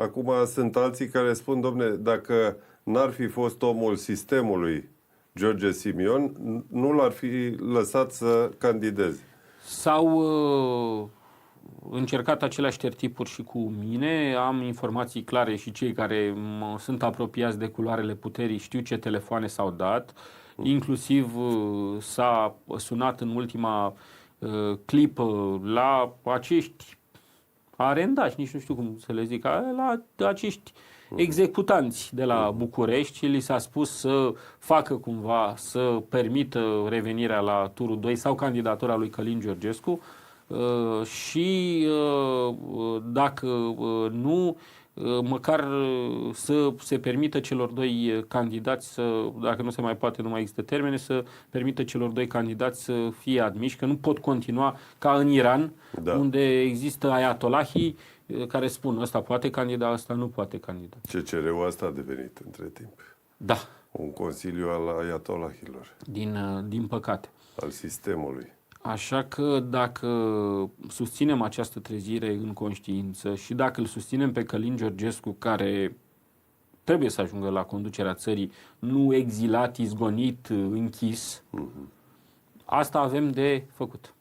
Acum sunt alții care spun, domne, dacă n-ar fi fost omul sistemului George Simion, nu l-ar fi lăsat să candideze. S-au încercat aceleași tertipuri și cu mine. Am informații clare și cei care sunt apropiați de culoarele puterii știu ce telefoane s-au dat. Inclusiv s-a sunat în ultima clipă la acești arendași, nici nu știu cum să le zic, la acești executanți de la București și li s-a spus să facă cumva, să permită revenirea la turul 2 sau candidatura lui Călin Georgescu și dacă nu, măcar să se permită celor doi candidați, dacă nu se mai poate, nu mai există termene, să permită celor doi candidați să fie admiși, că nu pot continua ca în Iran, unde există ayatollahii care spun ăsta poate candida, ăsta nu poate candida. CCR-ul asta a devenit între timp. Da. Un consiliu al ayatollahilor. Din păcate. Al sistemului. Așa că dacă susținem această trezire în conștiință și dacă îl susținem pe Călin Georgescu, care trebuie să ajungă la conducerea țării, nu exilat, izgonit, închis, asta avem de făcut.